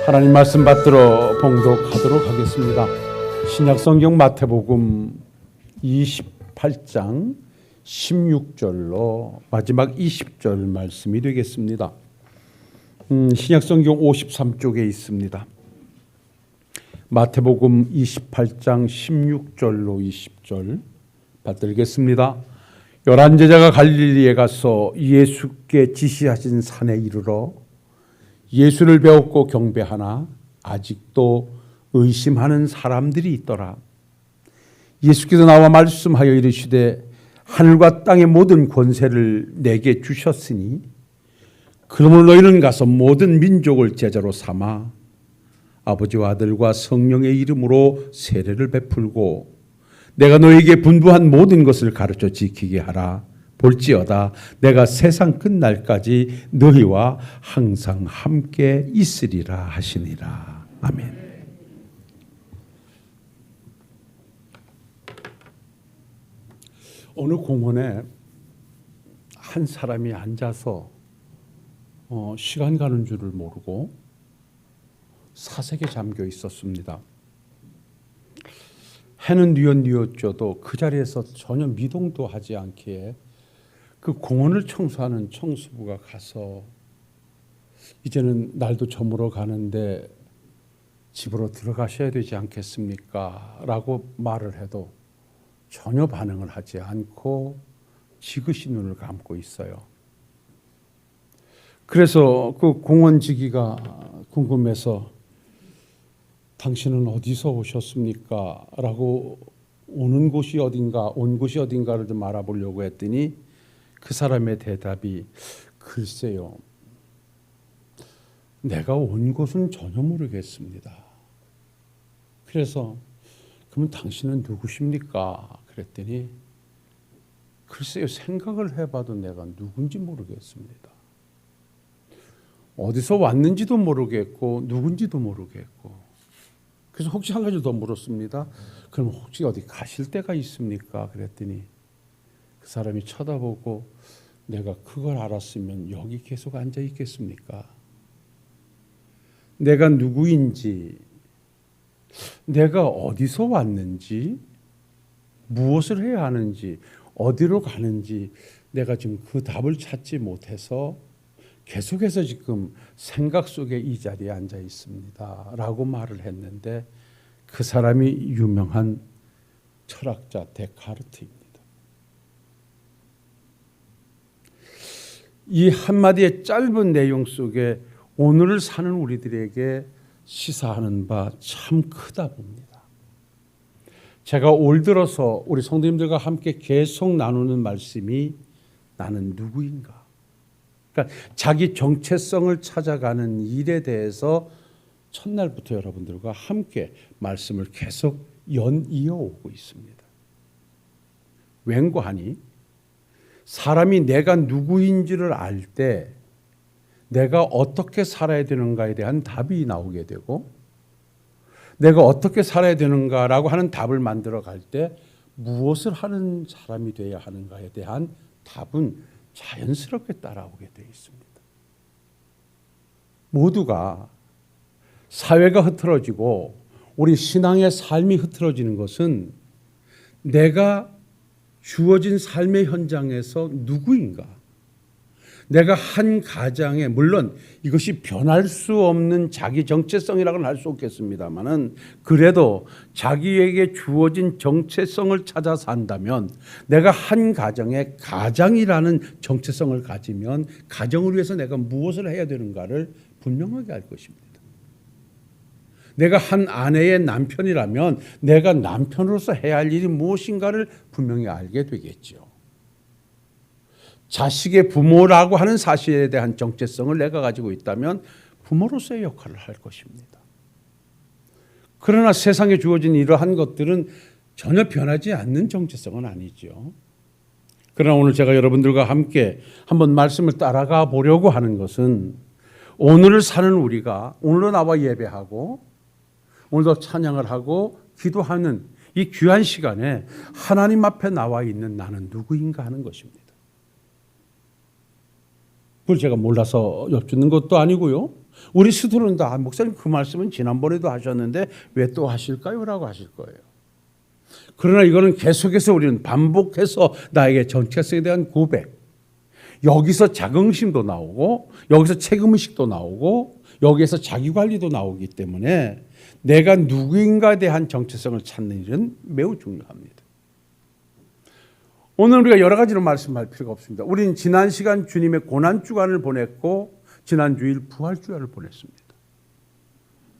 하나님 말씀 받들어 봉독하도록 하겠습니다. 신약성경 마태복음 28장 16절로 마지막 20절 말씀이 되겠습니다. 신약성경 53쪽에 있습니다. 마태복음 28장 16절로 20절 받들겠습니다. 11제자가 갈릴리에 가서 예수께 지시하신 산에 이르러 예수를 배웠고 경배하나 아직도 의심하는 사람들이 있더라. 예수께서 나와 말씀하여 이르시되 하늘과 땅의 모든 권세를 내게 주셨으니 그러므로 너희는 가서 모든 민족을 제자로 삼아 아버지와 아들과 성령의 이름으로 세례를 베풀고 내가 너희에게 분부한 모든 것을 가르쳐 지키게 하라. 볼지어다 내가 세상 끝날까지 너희와 항상 함께 있으리라 하시니라. 아멘. 어느 공원에 한 사람이 앉아서 시간 가는 줄을 모르고 사색에 잠겨 있었습니다. 해는 뉘엿뉘엿져도 그 자리에서 전혀 미동도 하지 않기에 그 공원을 청소하는 청소부가 가서 이제는 날도 저물어 가는데 집으로 들어가셔야 되지 않겠습니까? 라고 말을 해도 전혀 반응을 하지 않고 지그시 눈을 감고 있어요. 그래서 그 공원지기가 궁금해서 당신은 어디서 오셨습니까? 라고 온 곳이 어딘가를 좀 알아보려고 했더니 그 사람의 대답이 글쎄요. 내가 온 곳은 전혀 모르겠습니다. 그래서 그러면 당신은 누구십니까? 그랬더니 글쎄요. 생각을 해봐도 내가 누군지 모르겠습니다. 어디서 왔는지도 모르겠고 누군지도 모르겠고 그래서 혹시 한 가지 더 물었습니다. 그럼 혹시 어디 가실 데가 있습니까? 그랬더니 그 사람이 쳐다보고 내가 그걸 알았으면 여기 계속 앉아 있겠습니까? 내가 누구인지, 내가 어디서 왔는지, 무엇을 해야 하는지, 어디로 가는지 내가 지금 그 답을 찾지 못해서 계속해서 지금 생각 속에 이 자리에 앉아 있습니다. 라고 말을 했는데 그 사람이 유명한 철학자 데카르트입니다. 이 한마디의 짧은 내용 속에 오늘을 사는 우리들에게 시사하는 바 참 크다 봅니다. 제가 올 들어서 우리 성도님들과 함께 계속 나누는 말씀이 나는 누구인가? 그러니까 자기 정체성을 찾아가는 일에 대해서 첫날부터 여러분들과 함께 말씀을 계속 이어오고 있습니다. 왠고하니 사람이 내가 누구인지를 알 때 내가 어떻게 살아야 되는가에 대한 답이 나오게 되고 내가 어떻게 살아야 되는가라고 하는 답을 만들어 갈 때 무엇을 하는 사람이 되어야 하는가에 대한 답은 자연스럽게 따라오게 되어 있습니다. 모두가 사회가 흐트러지고 우리 신앙의 삶이 흐트러지는 것은 내가 주어진 삶의 현장에서 누구인가? 내가 한 가장에 물론 이것이 변할 수 없는 자기 정체성이라고는 할 수 없겠습니다만은 그래도 자기에게 주어진 정체성을 찾아 산다면 내가 한 가정에 가장이라는 정체성을 가지면 가정을 위해서 내가 무엇을 해야 되는가를 분명하게 알 것입니다. 내가 한 아내의 남편이라면 내가 남편으로서 해야 할 일이 무엇인가를 분명히 알게 되겠죠. 자식의 부모라고 하는 사실에 대한 정체성을 내가 가지고 있다면 부모로서의 역할을 할 것입니다. 그러나 세상에 주어진 이러한 것들은 전혀 변하지 않는 정체성은 아니죠. 그러나 오늘 제가 여러분들과 함께 한번 말씀을 따라가 보려고 하는 것은 오늘을 사는 우리가 오늘도 나와 예배하고 오늘도 찬양을 하고 기도하는 이 귀한 시간에 하나님 앞에 나와 있는 나는 누구인가 하는 것입니다. 그걸 제가 몰라서 엿듣는 것도 아니고요. 우리 스스로는 다 목사님 그 말씀은 지난번에도 하셨는데 왜 또 하실까요? 라고 하실 거예요. 그러나 이거는 계속해서 우리는 반복해서 나에게 정체성에 대한 고백, 여기서 자긍심도 나오고 여기서 책임의식도 나오고 여기에서 자기관리도 나오기 때문에 내가 누구인가에 대한 정체성을 찾는 일은 매우 중요합니다. 오늘 우리가 여러 가지로 말씀할 필요가 없습니다. 우리는 지난 시간 주님의 고난주간을 보냈고 지난주일 부활주일을 보냈습니다.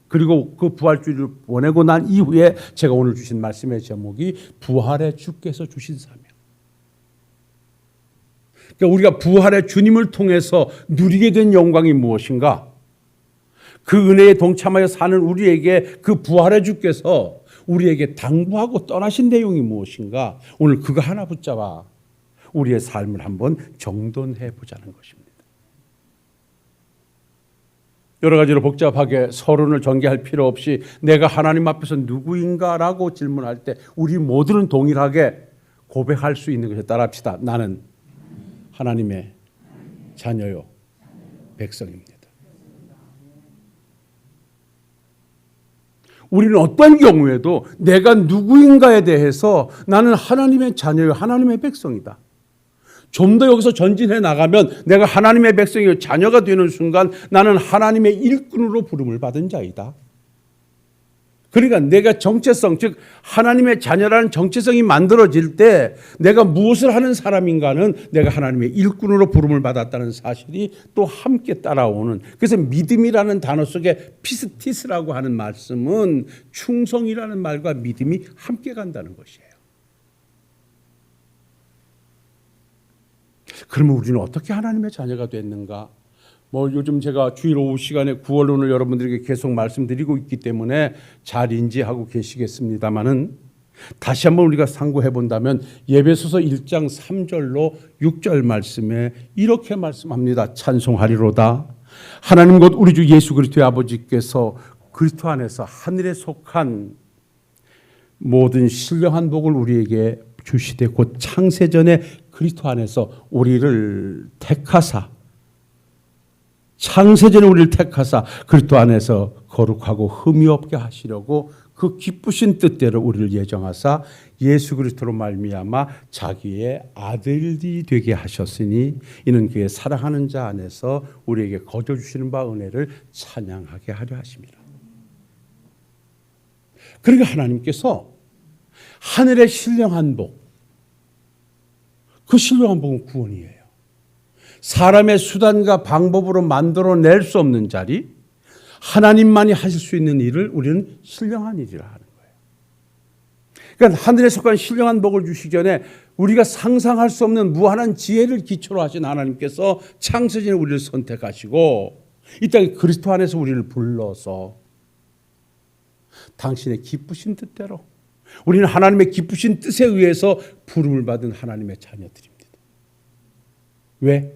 그리고 그 부활주일을 보내고 난 이후에 제가 오늘 주신 말씀의 제목이 부활의 주께서 주신 사명. 그러니까 우리가 부활의 주님을 통해서 누리게 된 영광이 무엇인가? 그 은혜에 동참하여 사는 우리에게 그 부활의 주께서 우리에게 당부하고 떠나신 내용이 무엇인가? 오늘 그거 하나 붙잡아 우리의 삶을 한번 정돈해 보자는 것입니다. 여러 가지로 복잡하게 서론을 전개할 필요 없이 내가 하나님 앞에서 누구인가라고 질문할 때 우리 모두는 동일하게 고백할 수 있는 것에 따라합시다. 나는 하나님의 자녀요 백성입니다. 우리는 어떤 경우에도 내가 누구인가에 대해서 나는 하나님의 자녀요 하나님의 백성이다. 좀 더 여기서 전진해 나가면 내가 하나님의 백성이요 자녀가 되는 순간 나는 하나님의 일꾼으로 부름을 받은 자이다. 그러니까 내가 정체성, 즉 하나님의 자녀라는 정체성이 만들어질 때 내가 무엇을 하는 사람인가는 내가 하나님의 일꾼으로 부름을 받았다는 사실이 또 함께 따라오는, 그래서 믿음이라는 단어 속에 피스티스라고 하는 말씀은 충성이라는 말과 믿음이 함께 간다는 것이에요. 그러면 우리는 어떻게 하나님의 자녀가 됐는가? 요즘 제가 주일 오후 시간에 구원론을 여러분들에게 계속 말씀드리고 있기 때문에 잘 인지하고 계시겠습니다만은 다시 한번 우리가 상고해 본다면 예배소서 1장 3절로 6절 말씀에 이렇게 말씀합니다. 찬송하리로다. 하나님 곧 우리 주 예수 그리스도의 아버지께서 그리스도 안에서 하늘에 속한 모든 신령한 복을 우리에게 주시되 곧 창세전에 그리스도 안에서 우리를 택하사 창세전에 우리를 택하사 그리스도 안에서 거룩하고 흠이 없게 하시려고 그 기쁘신 뜻대로 우리를 예정하사 예수 그리스도로 말미암아 자기의 아들이 되게 하셨으니 이는 그의 사랑하는 자 안에서 우리에게 거저 주시는 바 은혜를 찬양하게 하려 하십니다. 그러니까 하나님께서 하늘의 신령한 복, 그 신령한 복은 구원이에요. 사람의 수단과 방법으로 만들어낼 수 없는 자리, 하나님만이 하실 수 있는 일을 우리는 신령한 일이라 하는 거예요. 그러니까 하늘에 속한 신령한 복을 주시기 전에 우리가 상상할 수 없는 무한한 지혜를 기초로 하신 하나님께서 창세전에 우리를 선택하시고 이 땅에 그리스도 안에서 우리를 불러서 당신의 기쁘신 뜻대로 우리는 하나님의 기쁘신 뜻에 의해서 부름을 받은 하나님의 자녀들입니다. 왜?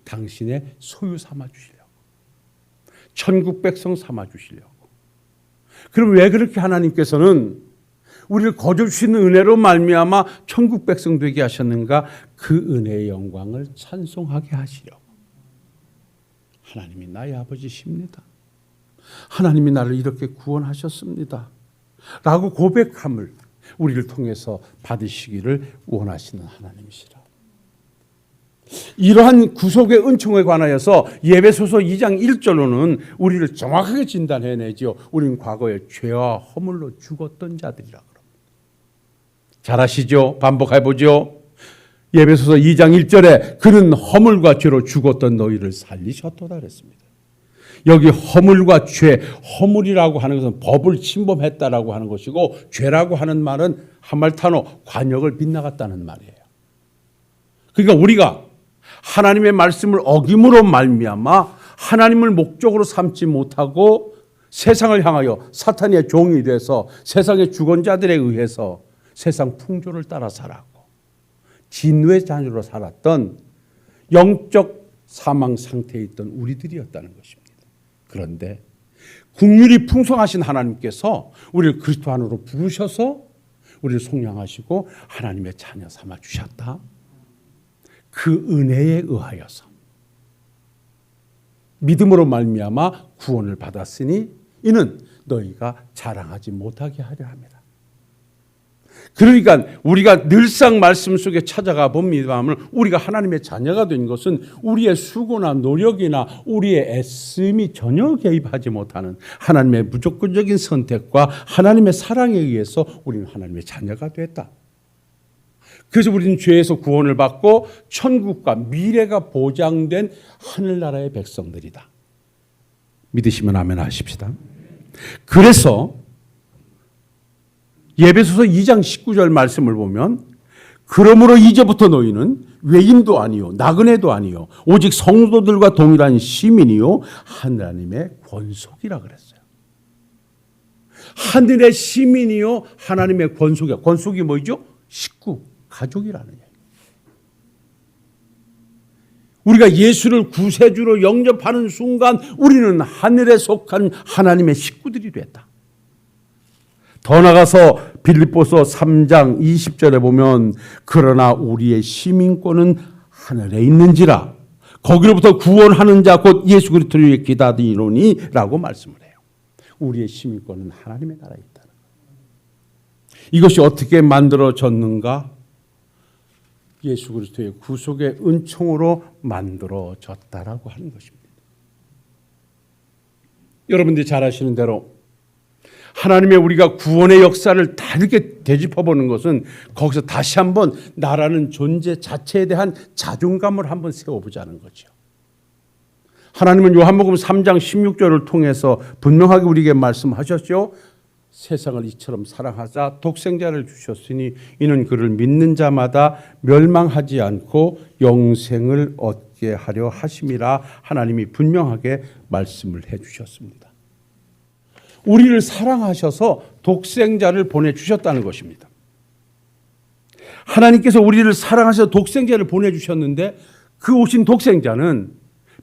당신의 소유 삼아 주시려고, 천국 백성 삼아 주시려고. 그럼 왜 그렇게 하나님께서는 우리를 거저 주시는 은혜로 말미암아 천국 백성 되게 하셨는가? 그 은혜의 영광을 찬송하게 하시려고. 하나님이 나의 아버지십니다. 하나님이 나를 이렇게 구원하셨습니다. 라고 고백함을 우리를 통해서 받으시기를 원하시는 하나님이시라. 이러한 구속의 은총에 관하여서 예배소서 2장 1절로는 우리를 정확하게 진단해내죠. 우리는 과거에 죄와 허물로 죽었던 자들이라 그럽니다. 잘 아시죠? 반복해보죠. 예배소서 2장 1절에 그는 허물과 죄로 죽었던 너희를 살리셨도다 그랬습니다. 여기 허물과 죄, 허물이라고 하는 것은 법을 침범했다라고 하는 것이고 죄라고 하는 말은 하말타노, 관역을 빗나갔다는 말이에요. 그러니까 우리가 하나님의 말씀을 어김으로 말미암아 하나님을 목적으로 삼지 못하고 세상을 향하여 사탄의 종이 돼서 세상의 주권자들에 의해서 세상 풍조를 따라 살았고 진노의 자녀로 살았던 영적 사망 상태에 있던 우리들이었다는 것입니다. 그런데 국률이 풍성하신 하나님께서 우리를 그리스도 안으로 부르셔서 우리를 속량하시고 하나님의 자녀 삼아 주셨다. 그 은혜에 의하여서 믿음으로 말미암아 구원을 받았으니 이는 너희가 자랑하지 못하게 하려 함이라. 그러니까 우리가 늘상 말씀 속에 찾아가 봅니다만 우리가 하나님의 자녀가 된 것은 우리의 수고나 노력이나 우리의 애씀이 전혀 개입하지 못하는 하나님의 무조건적인 선택과 하나님의 사랑에 의해서 우리는 하나님의 자녀가 됐다. 그래서 우리는 죄에서 구원을 받고 천국과 미래가 보장된 하늘나라의 백성들이다. 믿으시면 아멘 하십시다. 그래서 에베소서 2장 19절 말씀을 보면 그러므로 이제부터 너희는 외인도 아니요 나그네도 아니요 오직 성도들과 동일한 시민이요 하나님의 권속이라 그랬어요. 하늘의 시민이요 하나님의 권속이요. 권속이 뭐죠? 식구, 가족이라는 얘기예요. 우리가 예수를 구세주로 영접하는 순간 우리는 하늘에 속한 하나님의 식구들이 됐다. 더 나가서 빌립보서 3장 20절에 보면 그러나 우리의 시민권은 하늘에 있는지라 거기로부터 구원하는 자 곧 예수 그리스도를 기다리노니 라고 말씀을 해요. 우리의 시민권은 하나님의 나라에 있다는 거예요. 이것이 어떻게 만들어졌는가? 예수 그리스도의 구속의 은총으로 만들어졌다라고 하는 것입니다. 여러분들이 잘 아시는 대로 하나님의 우리가 구원의 역사를 다 이렇게 되짚어보는 것은 거기서 다시 한번 나라는 존재 자체에 대한 자존감을 한번 세워보자는 거죠. 하나님은 요한복음 3장 16절을 통해서 분명하게 우리에게 말씀하셨죠. 세상을 이처럼 사랑하사 독생자를 주셨으니 이는 그를 믿는 자마다 멸망하지 않고 영생을 얻게 하려 하심이라 하나님이 분명하게 말씀을 해주셨습니다. 우리를 사랑하셔서 독생자를 보내주셨다는 것입니다. 하나님께서 우리를 사랑하셔서 독생자를 보내주셨는데 그 오신 독생자는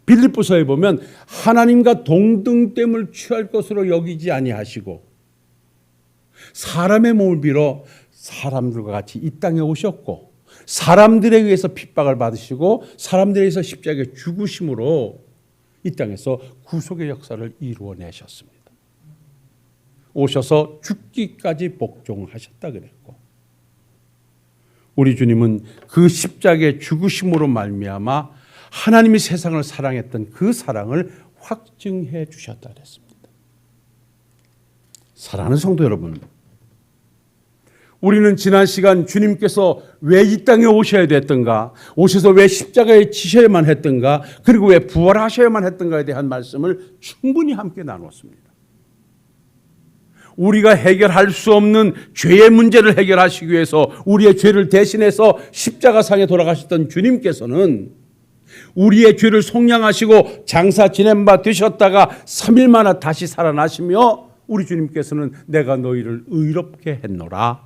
빌립보서에 보면 하나님과 동등됨을 취할 것으로 여기지 아니하시고 사람의 몸을 빌어 사람들과 같이 이 땅에 오셨고 사람들에 의해서 핍박을 받으시고 사람들에 의해서 십자가에 죽으심으로 이 땅에서 구속의 역사를 이루어내셨습니다. 오셔서 죽기까지 복종하셨다 그랬고 우리 주님은 그 십자가의 죽으심으로 말미암아 하나님이 세상을 사랑했던 그 사랑을 확증해 주셨다 그랬습니다. 사랑하는 성도 여러분, 우리는 지난 시간 주님께서 왜 이 땅에 오셔야 됐던가, 오셔서 왜 십자가에 지셔야만 했던가, 그리고 왜 부활하셔야만 했던가에 대한 말씀을 충분히 함께 나눴습니다. 우리가 해결할 수 없는 죄의 문제를 해결하시기 위해서 우리의 죄를 대신해서 십자가상에 돌아가셨던 주님께서는 우리의 죄를 속량하시고 장사 지낸 바 되셨다가 3일 만에 다시 살아나시며 우리 주님께서는 내가 너희를 의롭게 했노라.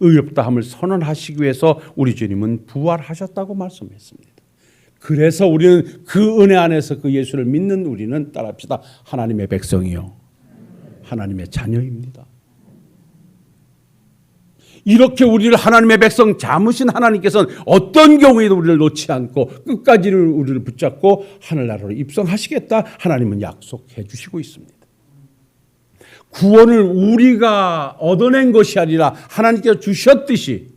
의롭다함을 선언하시기 위해서 우리 주님은 부활하셨다고 말씀했습니다. 그래서 우리는 그 은혜 안에서 그 예수를 믿는 우리는 따라합시다. 하나님의 백성이요. 하나님의 자녀입니다. 이렇게 우리를 하나님의 백성 잡으신 하나님께서는 어떤 경우에도 우리를 놓지 않고 끝까지 우리를 붙잡고 하늘나라로 입성하시겠다 하나님은 약속해 주시고 있습니다. 구원을 우리가 얻어낸 것이 아니라 하나님께서 주셨듯이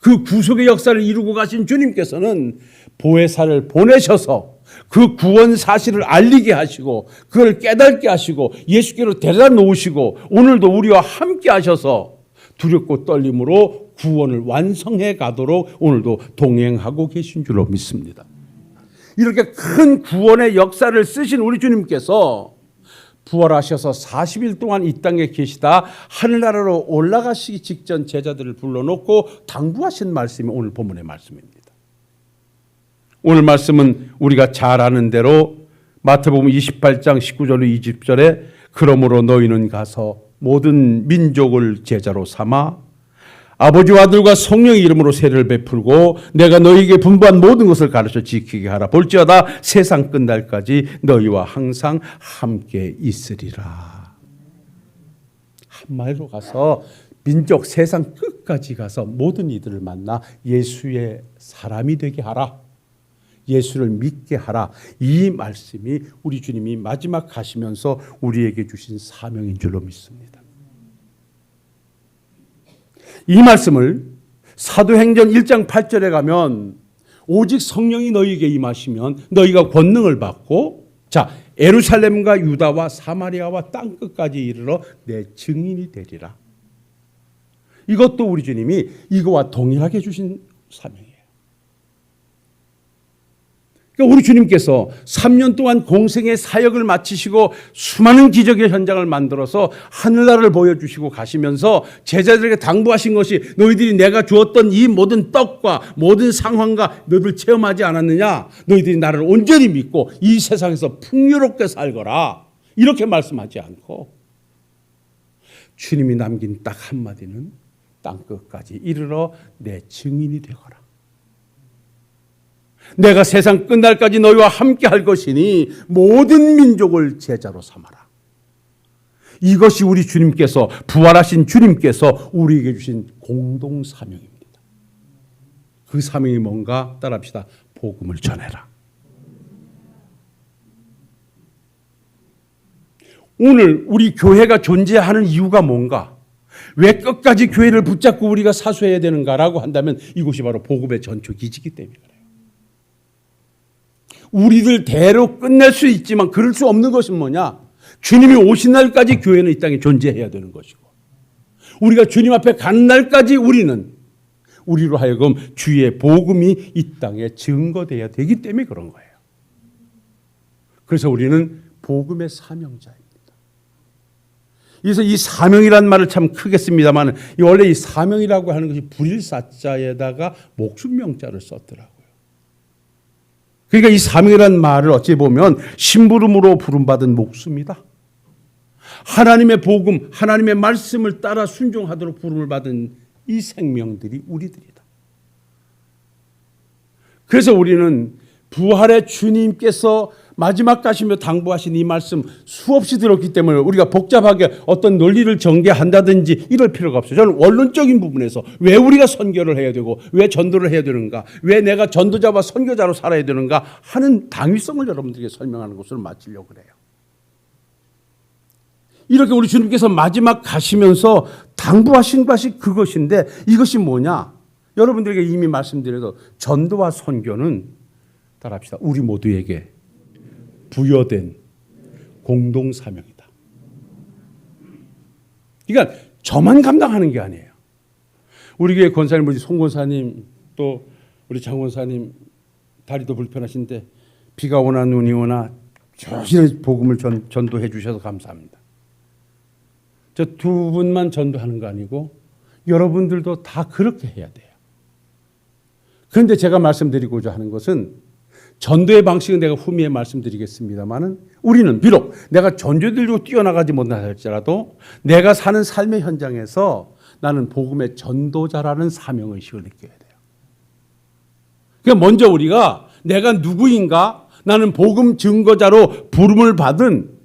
그 구속의 역사를 이루고 가신 주님께서는 보혜사를 보내셔서 그 구원 사실을 알리게 하시고 그걸 깨닫게 하시고 예수께로 데려다 놓으시고 오늘도 우리와 함께 하셔서 두렵고 떨림으로 구원을 완성해 가도록 오늘도 동행하고 계신 줄로 믿습니다. 이렇게 큰 구원의 역사를 쓰신 우리 주님께서 부활하셔서 40일 동안 이 땅에 계시다 하늘나라로 올라가시기 직전 제자들을 불러놓고 당부하신 말씀이 오늘 본문의 말씀입니다. 오늘 말씀은 우리가 잘 아는 대로 마태복음 28장 19절로 20절에 그러므로 너희는 가서 모든 민족을 제자로 삼아 아버지와 아들과 성령의 이름으로 세례를 베풀고 내가 너희에게 분부한 모든 것을 가르쳐 지키게 하라. 볼지어다 세상 끝날까지 너희와 항상 함께 있으리라. 한마디로 가서 민족 세상 끝까지 가서 모든 이들을 만나 예수의 사람이 되게 하라. 예수를 믿게 하라. 이 말씀이 우리 주님이 마지막 가시면서 우리에게 주신 사명인 줄로 믿습니다. 이 말씀을 사도행전 1장 8절에 가면 오직 성령이 너희에게 임하시면 너희가 권능을 받고 예루살렘과 유다와 사마리아와 땅끝까지 이르러 내 증인이 되리라. 이것도 우리 주님이 이거와 동일하게 주신 사명이에요. 그러니까 우리 주님께서 3년 동안 공생의 사역을 마치시고 수많은 기적의 현장을 만들어서 하늘나라를 보여주시고 가시면서 제자들에게 당부하신 것이 너희들이 내가 주었던 이 모든 떡과 모든 상황과 너희들 체험하지 않았느냐? 너희들이 나를 온전히 믿고 이 세상에서 풍요롭게 살거라. 이렇게 말씀하지 않고 주님이 남긴 딱 한마디는 땅끝까지 이르러 내 증인이 되거라. 내가 세상 끝날까지 너희와 함께 할 것이니 모든 민족을 제자로 삼아라. 이것이 우리 주님께서 부활하신 주님께서 우리에게 주신 공동 사명입니다. 그 사명이 뭔가 따라합시다. 복음을 전해라. 오늘 우리 교회가 존재하는 이유가 뭔가? 왜 끝까지 교회를 붙잡고 우리가 사수해야 되는가라고 한다면 이곳이 바로 복음의 전초 기지이기 때문에 그래요. 우리들 대로 끝낼 수 있지만 그럴 수 없는 것은 뭐냐? 주님이 오신 날까지 교회는 이 땅에 존재해야 되는 것이고 우리가 주님 앞에 가는 날까지 우리로 하여금 주의 복음이 이 땅에 증거되어야 되기 때문에 그런 거예요. 그래서 우리는 복음의 사명자입니다. 그래서 이 사명이라는 말을 참 크게 씁니다만 원래 이 사명이라고 하는 것이 불일사자에다가 목숨명자를 썼더라고요. 그러니까 이 사명이라는 말을 어찌 보면 심부름으로 부름받은 목숨이다. 하나님의 복음, 하나님의 말씀을 따라 순종하도록 부름을 받은 이 생명들이 우리들이다. 그래서 우리는 부활의 주님께서 마지막 가시며 당부하신 이 말씀 수없이 들었기 때문에 우리가 복잡하게 어떤 논리를 전개한다든지 이럴 필요가 없어요. 저는 원론적인 부분에서 왜 우리가 선교를 해야 되고 왜 전도를 해야 되는가, 왜 내가 전도자와 선교자로 살아야 되는가 하는 당위성을 여러분들에게 설명하는 것으로 마치려고 그래요. 이렇게 우리 주님께서 마지막 가시면서 당부하신 것이 그것인데 이것이 뭐냐? 여러분들에게 이미 말씀드려도 전도와 선교는 따라합시다. 우리 모두에게 부여된 공동 사명이다. 그러니까 저만 감당하는 게 아니에요. 우리 교회 권사님, 우리 송 권사님 또 우리 장 권사님 다리도 불편하신데 비가 오나 눈이 오나 조심히 복음을 전도해 주셔서 감사합니다. 저 두 분만 전도하는 거 아니고 여러분들도 다 그렇게 해야 돼요. 그런데 제가 말씀드리고자 하는 것은 전도의 방식은 내가 후미에 말씀드리겠습니다만은 우리는 비록 내가 전도들로 뛰어나가지 못할지라도 내가 사는 삶의 현장에서 나는 복음의 전도자라는 사명의식을 느껴야 돼요. 그러니까 먼저 우리가 내가 누구인가? 나는 복음 증거자로 부름을 받은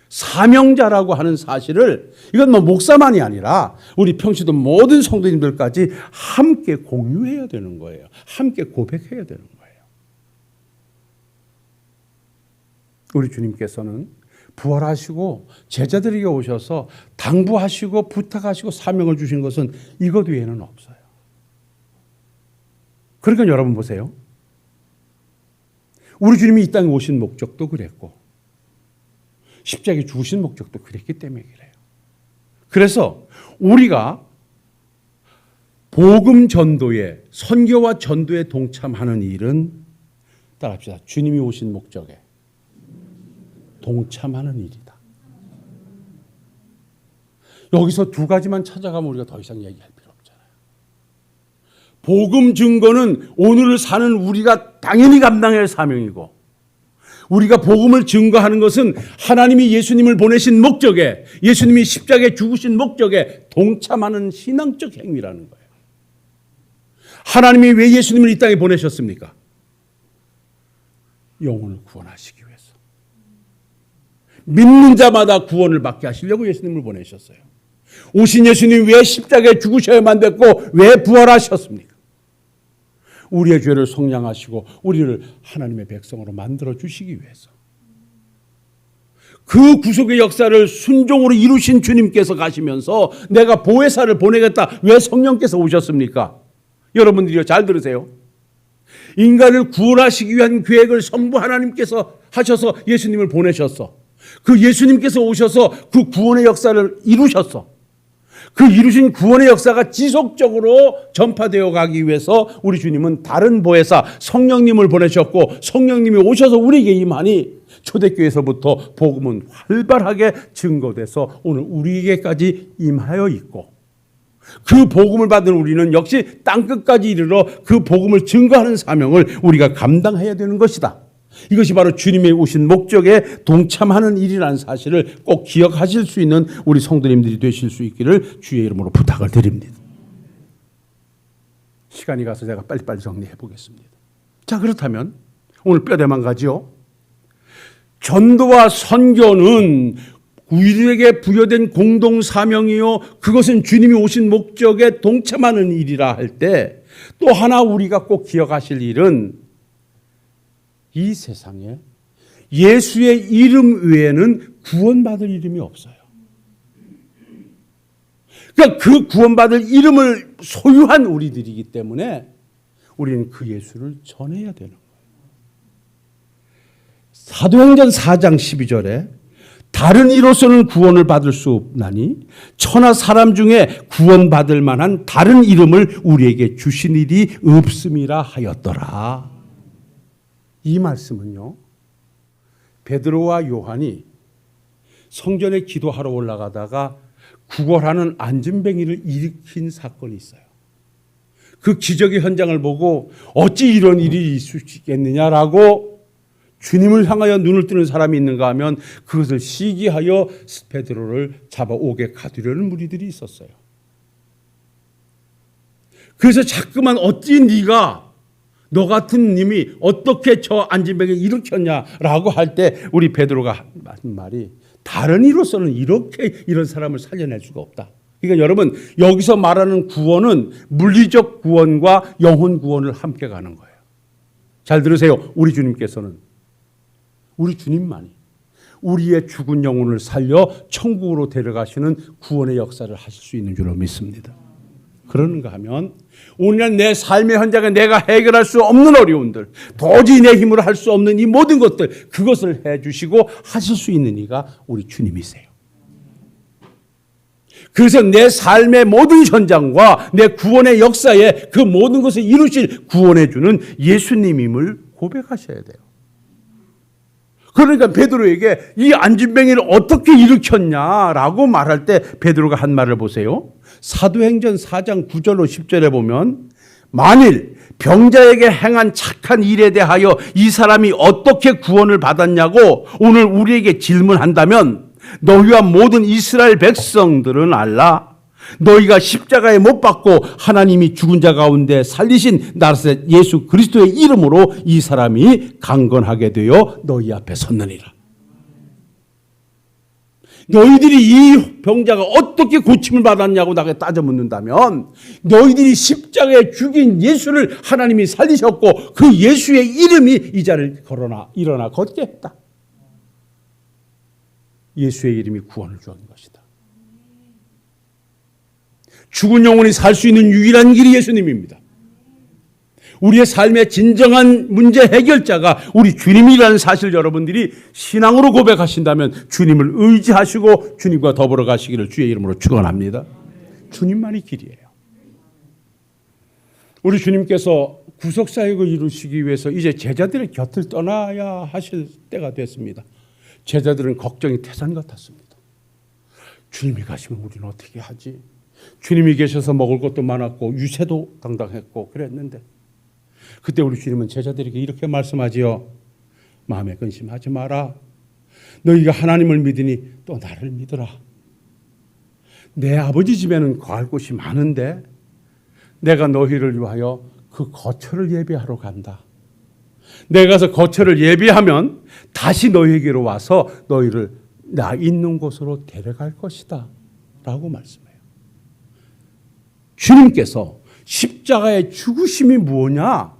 사명자라고 하는 사실을 이건 목사만이 아니라 우리 평시도 모든 성도님들까지 함께 공유해야 되는 거예요. 함께 고백해야 되는 거예요. 우리 주님께서는 부활하시고 제자들에게 오셔서 당부하시고 부탁하시고 사명을 주신 것은 이것 외에는 없어요. 그러니까 여러분 보세요. 우리 주님이 이 땅에 오신 목적도 그랬고 십자가에 죽으신 목적도 그랬기 때문에 그래요. 그래서 우리가 복음 전도에 선교와 전도에 동참하는 일은 따라합시다. 주님이 오신 목적에 동참하는 일이다. 여기서 두 가지만 찾아가면 우리가 더 이상 얘기할 필요 없잖아요. 복음 증거는 오늘을 사는 우리가 당연히 감당해야 할 사명이고 우리가 복음을 증거하는 것은 하나님이 예수님을 보내신 목적에 예수님이 십자가에 죽으신 목적에 동참하는 신앙적 행위라는 거예요. 하나님이 왜 예수님을 이 땅에 보내셨습니까? 영혼을 구원하시기 위해서. 믿는 자마다 구원을 받게 하시려고 예수님을 보내셨어요. 오신 예수님 왜 십자가에 죽으셔야만 됐고 왜 부활하셨습니까? 우리의 죄를 속량하시고 우리를 하나님의 백성으로 만들어 주시기 위해서. 그 구속의 역사를 순종으로 이루신 주님께서 가시면서 내가 보혜사를 보내겠다. 왜 성령께서 오셨습니까? 여러분들이요, 잘 들으세요. 인간을 구원하시기 위한 계획을 성부 하나님께서 하셔서 예수님을 보내셨어. 그 예수님께서 오셔서 그 구원의 역사를 이루셨어. 그 이루신 구원의 역사가 지속적으로 전파되어 가기 위해서 우리 주님은 다른 보혜사 성령님을 보내셨고, 성령님이 오셔서 우리에게 임하니 초대교회에서부터 복음은 활발하게 증거돼서 오늘 우리에게까지 임하여 있고, 그 복음을 받은 우리는 역시 땅끝까지 이르러 그 복음을 증거하는 사명을 우리가 감당해야 되는 것이다. 이것이 바로 주님의 오신 목적에 동참하는 일이라는 사실을 꼭 기억하실 수 있는 우리 성도님들이 되실 수 있기를 주의 이름으로 부탁을 드립니다. 시간이 가서 제가 빨리빨리 정리해 보겠습니다. 자, 그렇다면 오늘 뼈대만 가지요. 전도와 선교는 우리에게 부여된 공동 사명이요, 그것은 주님이 오신 목적에 동참하는 일이라 할 때, 또 하나 우리가 꼭 기억하실 일은 이 세상에 예수의 이름 외에는 구원받을 이름이 없어요. 그러니까 그 구원받을 이름을 소유한 우리들이기 때문에 우리는 그 예수를 전해야 되는 거예요. 사도행전 4장 12절에 다른 이로서는 구원을 받을 수 없나니 천하 사람 중에 구원받을 만한 다른 이름을 우리에게 주신 일이 없음이라 하였더라. 이 말씀은요, 베드로와 요한이 성전에 기도하러 올라가다가 구걸하는 안진뱅이를 일으킨 사건이 있어요. 그 기적의 현장을 보고 어찌 이런 일이 있을 수 있겠느냐라고 주님을 향하여 눈을 뜨는 사람이 있는가 하면 그것을 시기하여 베드로를 잡아오게 가두려는 무리들이 있었어요. 그래서 자꾸만 어찌 네가 너 같은 님이 어떻게 저 안진뱅이를 일으켰냐라고 할 때 우리 베드로가 한 말이 다른 이로서는 이렇게 이런 사람을 살려낼 수가 없다. 그러니까 여러분, 여기서 말하는 구원은 물리적 구원과 영혼 구원을 함께 가는 거예요. 잘 들으세요. 우리 주님께서는, 우리 주님만이 우리의 죽은 영혼을 살려 천국으로 데려가시는 구원의 역사를 하실 수 있는 줄로 믿습니다. 그런가 하면 오늘 내 삶의 현장에 내가 해결할 수 없는 어려움들, 도저히 내 힘으로 할 수 없는 이 모든 것들, 그것을 해주시고 하실 수 있는 이가 우리 주님이세요. 그래서 내 삶의 모든 현장과 내 구원의 역사에 그 모든 것을 이루실 구원해 주는 예수님임을 고백하셔야 돼요. 그러니까 베드로에게 이 안진뱅이를 어떻게 일으켰냐라고 말할 때 베드로가 한 말을 보세요. 사도행전 4장 9절로 10절에 보면 만일 병자에게 행한 착한 일에 대하여 이 사람이 어떻게 구원을 받았냐고 오늘 우리에게 질문한다면 너희와 모든 이스라엘 백성들은 알라. 너희가 십자가에 못 박고 하나님이 죽은 자 가운데 살리신 나사렛 예수 그리스도의 이름으로 이 사람이 강건하게 되어 너희 앞에 섰느니라. 너희들이 이 병자가 어떻게 고침을 받았냐고 나에게 따져 묻는다면 너희들이 십자가에 죽인 예수를 하나님이 살리셨고 그 예수의 이름이 이 자를 일어나 걷게 했다. 예수의 이름이 구원을 주는 것이다. 죽은 영혼이 살 수 있는 유일한 길이 예수님입니다. 우리의 삶의 진정한 문제 해결자가 우리 주님이라는 사실 여러분들이 신앙으로 고백하신다면 주님을 의지하시고 주님과 더불어 가시기를 주의 이름으로 축원합니다. 주님만이 길이에요. 우리 주님께서 구속사역을 이루시기 위해서 이제 제자들의 곁을 떠나야 하실 때가 됐습니다. 제자들은 걱정이 태산 같았습니다. 주님이 가시면 우리는 어떻게 하지? 주님이 계셔서 먹을 것도 많았고 유세도 당당했고 그랬는데 그때 우리 주님은 제자들에게 이렇게 말씀하지요. 마음에 근심하지 마라. 너희가 하나님을 믿으니 또 나를 믿으라. 내 아버지 집에는 거할 곳이 많은데 내가 너희를 위하여 그 거처를 예비하러 간다. 내가 가서 거처를 예비하면 다시 너희에게로 와서 너희를 나 있는 곳으로 데려갈 것이다 라고 말씀해요. 주님께서 십자가의 죽으심이 무엇냐?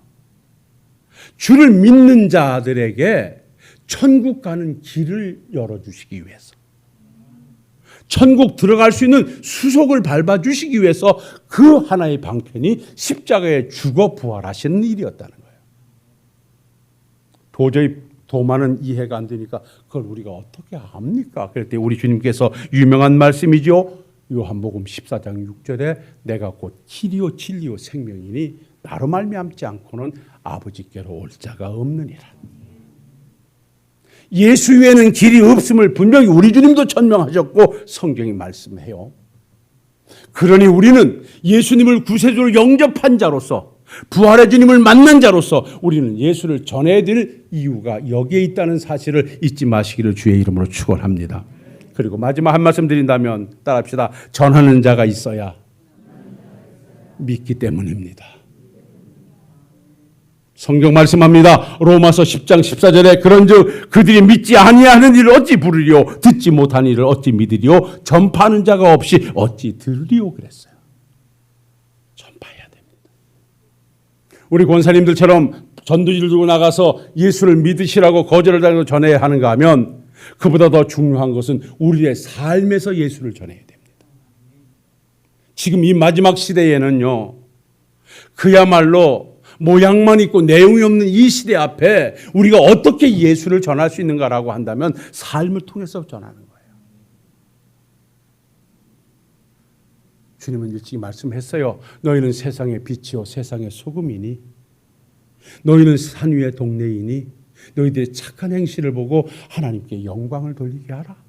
주를 믿는 자들에게 천국 가는 길을 열어주시기 위해서, 천국 들어갈 수 있는 수속을 밟아주시기 위해서 그 하나의 방편이 십자가에 죽어 부활하시는 일이었다는 거예요. 도저히 도마는 이해가 안 되니까 그걸 우리가 어떻게 압니까? 그럴 때 우리 주님께서 유명한 말씀이죠. 요한복음 14장 6절에 내가 곧 길이요 진리요 생명이니 나로 말미암지 않고는 아버지께로 올 자가 없느니라. 예수 외에는 길이 없음을 분명히 우리 주님도 천명하셨고 성경이 말씀해요. 그러니 우리는 예수님을 구세주로 영접한 자로서, 부활의 주님을 만난 자로서 우리는 예수를 전해야 될 이유가 여기에 있다는 사실을 잊지 마시기를 주의 이름으로 축원합니다. 그리고 마지막 한 말씀 드린다면 따라합시다. 전하는 자가 있어야 믿기 때문입니다. 성경 말씀합니다. 로마서 10장 14절에 그런즉 그들이 믿지 아니하는 일을 어찌 부르리요, 듣지 못한 일을 어찌 믿으리요, 전파하는 자가 없이 어찌 들으리요 그랬어요. 전파해야 됩니다. 우리 권사님들처럼 전도지를 들고 나가서 예수를 믿으시라고 거절을 당해서 전해야 하는가 하면 그보다 더 중요한 것은 우리의 삶에서 예수를 전해야 됩니다. 지금 이 마지막 시대에는요, 그야말로 모양만 있고 내용이 없는 이 시대 앞에 우리가 어떻게 예수를 전할 수 있는가라고 한다면 삶을 통해서 전하는 거예요. 주님은 일찍 말씀했어요. 너희는 세상의 빛이요 세상의 소금이니, 너희는 산 위의 동네이니 너희들의 착한 행실을 보고 하나님께 영광을 돌리게 하라.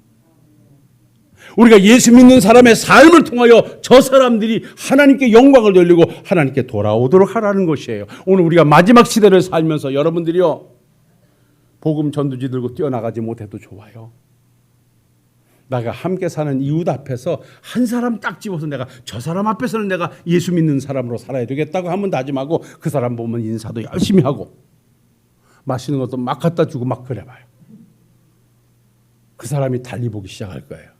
우리가 예수 믿는 사람의 삶을 통하여 저 사람들이 하나님께 영광을 돌리고 하나님께 돌아오도록 하라는 것이에요. 오늘 우리가 마지막 시대를 살면서 여러분들이요, 복음 전도지 들고 뛰어나가지 못해도 좋아요. 내가 함께 사는 이웃 앞에서 한 사람 딱 집어서 내가 저 사람 앞에서는 내가 예수 믿는 사람으로 살아야 되겠다고 한번 다짐하고 그 사람 보면 인사도 열심히 하고 맛있는 것도 막 갖다 주고 막 그래봐요. 그 사람이 달리 보기 시작할 거예요.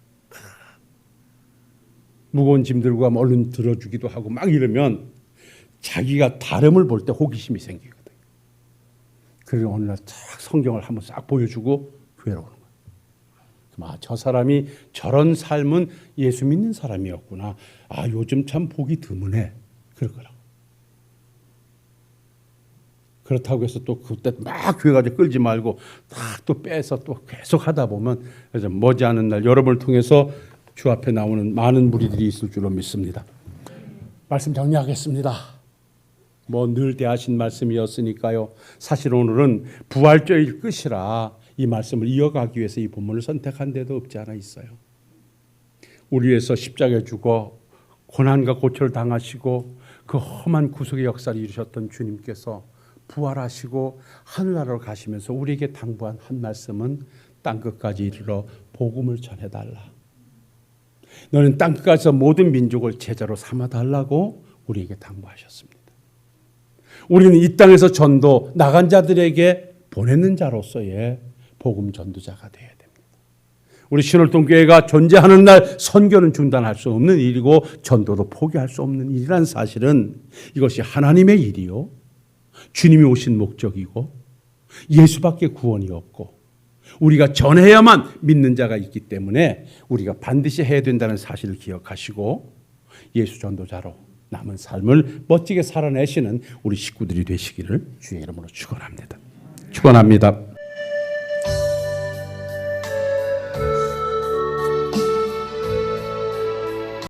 무거운 짐 들고 가면 얼른 들어주기도 하고 막 이러면 자기가 다름을 볼 때 호기심이 생기거든요. 그래서 어느 날 쫙 성경을 한번 싹 보여주고 교회로 오는 거예요. 저 사람이 저런 삶은 예수 믿는 사람이었구나. 요즘 참 보기 드문해. 그럴 거라고. 그렇다고 해서 또 그때 막 교회 가서 끌지 말고 딱 또 빼서 또 계속 하다 보면 그래서 머지않은 날 여러분을 통해서 주 앞에 나오는 많은 무리들이 있을 줄로 믿습니다. 말씀 정리하겠습니다. 늘 대하신 말씀이었으니까요. 사실 오늘은 부활절일 끝이라 이 말씀을 이어가기 위해서 이 본문을 선택한 데도 없지 않아 있어요. 우리 위해서 십자가에 죽어 고난과 고초를 당하시고 그 험한 구속의 역사를 이루셨던 주님께서 부활하시고 하늘나라로 가시면서 우리에게 당부한 한 말씀은 땅끝까지 이르러 복음을 전해달라. 너는 땅끝까지서 모든 민족을 제자로 삼아달라고 우리에게 당부하셨습니다. 우리는 이 땅에서 전도 나간 자들에게 보내는 자로서의 복음 전도자가 되어야 됩니다. 우리 신월동교회가 존재하는 날 선교는 중단할 수 없는 일이고 전도도 포기할 수 없는 일이라는 사실은 이것이 하나님의 일이요, 주님이 오신 목적이고 예수밖에 구원이 없고 우리가 전해야만 믿는 자가 있기 때문에 우리가 반드시 해야 된다는 사실을 기억하시고 예수 전도자로 남은 삶을 멋지게 살아내시는 우리 식구들이 되시기를 주의 이름으로 축원합니다. 축원합니다.